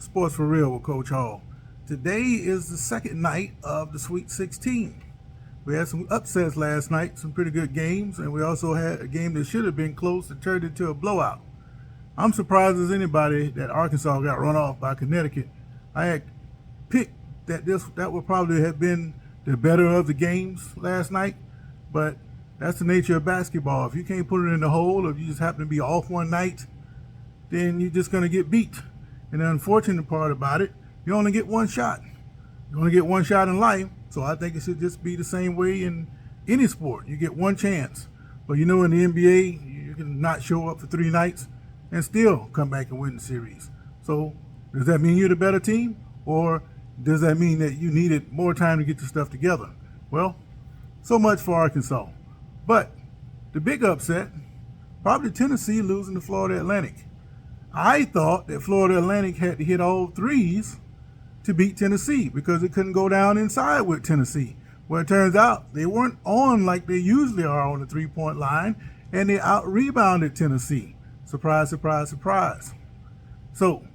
Sports for Real with Coach Hall. Today is the second night of the Sweet 16. We had some upsets last night, some pretty good games, and we also had a game that should have been close that turned into a blowout. I'm surprised as anybody that Arkansas got run off by Connecticut. I had picked that would probably have been the better of the games last night, but that's the nature of basketball. If you can't put it in the hole, or if you just happen to be off one night, then you're just going to get beat. And the unfortunate part about it, you only get one shot. You only get one shot in life, so I think it should just be the same way in any sport. You get one chance. But in the NBA, you can not show up for 3 nights and still come back and win the series. So does that mean you're the better team? Or does that mean that you needed more time to get your stuff together? Well, so much for Arkansas. But the big upset, probably Tennessee losing to Florida Atlantic. I thought that Florida Atlantic had to hit all threes to beat Tennessee because it couldn't go down inside with Tennessee. Well, it turns out they weren't on like they usually are on the three-point line, and they out-rebounded Tennessee. Surprise, surprise, surprise. So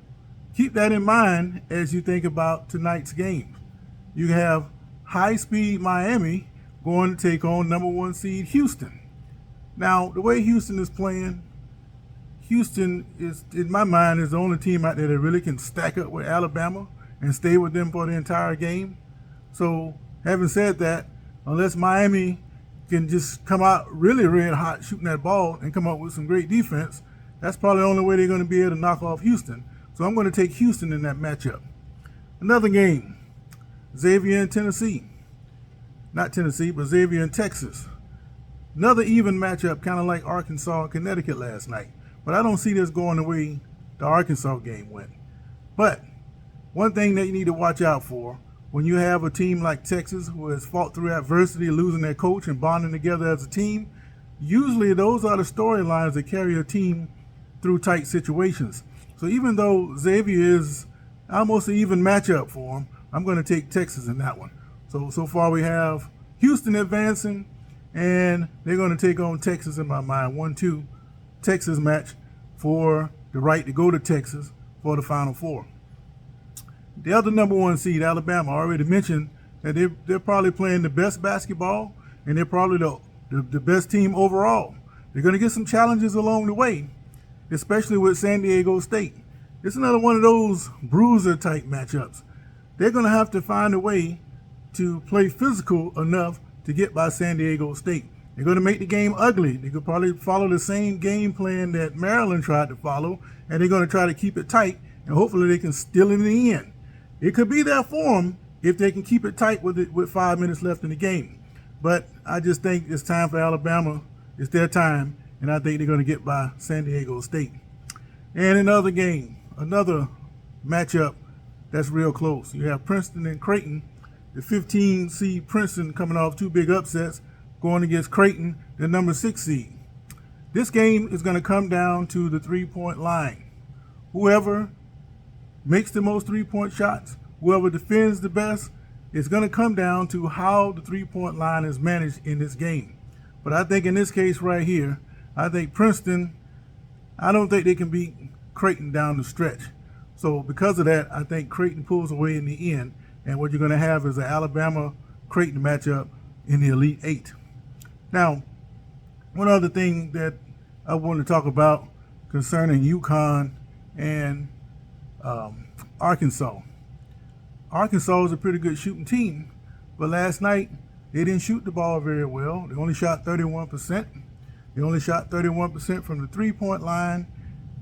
keep that in mind as you think about tonight's game. You have high-speed Miami going to take on number 1 seed Houston. Now, the way Houston is playing, Houston is, in my mind, is the only team out there that really can stack up with Alabama and stay with them for the entire game. So, having said that, unless Miami can just come out really red hot shooting that ball and come up with some great defense, that's probably the only way they're going to be able to knock off Houston. So I'm going to take Houston in that matchup. Another game, Xavier and Tennessee. Not Tennessee, but Xavier and Texas. Another even matchup, kind of like Arkansas and Connecticut last night. But I don't see this going the way the Arkansas game went. But one thing that you need to watch out for, when you have a team like Texas who has fought through adversity, losing their coach and bonding together as a team, usually those are the storylines that carry a team through tight situations. So even though Xavier is almost an even matchup for them, I'm going to take Texas in that one. So far we have Houston advancing, and they're going to take on Texas in my mind. 1-2 Texas match for the right to go to Texas for the Final Four. The other number 1 seed, Alabama, I already mentioned that they're probably playing the best basketball, and they're probably the best team overall. They're going to get some challenges along the way, especially with San Diego State. It's another one of those bruiser-type matchups. They're going to have to find a way to play physical enough to get by San Diego State. They're going to make the game ugly. They could probably follow the same game plan that Maryland tried to follow, and they're going to try to keep it tight, and hopefully they can steal it in the end. It could be their form if they can keep it tight with 5 minutes left in the game. But I just think it's time for Alabama. It's their time, and I think they're going to get by San Diego State. And another game, another matchup that's real close. You have Princeton and Creighton. The 15 seed Princeton coming off 2 big upsets, going against Creighton, the number 6 seed. This game is going to come down to the 3-point line. Whoever makes the most 3-point shots, whoever defends the best, it's going to come down to how the 3-point line is managed in this game. But I think in this case right here, I think Princeton, I don't think they can beat Creighton down the stretch. So because of that, I think Creighton pulls away in the end. And what you're going to have is an Alabama-Creighton matchup in the Elite 8. Now, one other thing that I want to talk about concerning UConn and Arkansas. Arkansas is a pretty good shooting team, but last night they didn't shoot the ball very well. They only shot 31%. They only shot 31% from the 3-point line,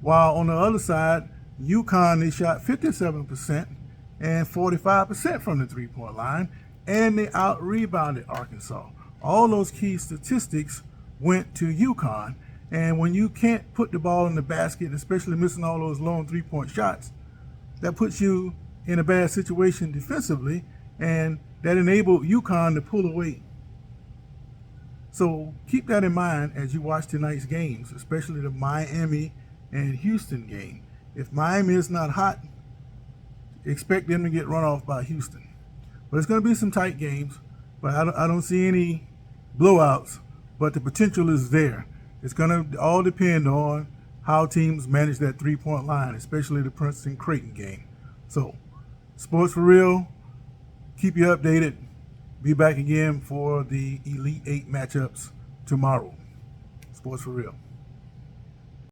while on the other side, UConn, they shot 57% and 45% from the 3-point line, and they out-rebounded Arkansas. All those key statistics went to UConn, and when you can't put the ball in the basket, especially missing all those long 3-point shots, that puts you in a bad situation defensively, and that enabled UConn to pull away. So keep that in mind as you watch tonight's games, especially the Miami and Houston game. If Miami is not hot, expect them to get run off by Houston. But it's going to be some tight games, but I don't see any blowouts, but the potential is there. It's going to all depend on how teams manage that 3-point line, especially the Princeton-Creighton game. So, Sports for Real, keep you updated. Be back again for the Elite Eight matchups tomorrow. Sports for Real.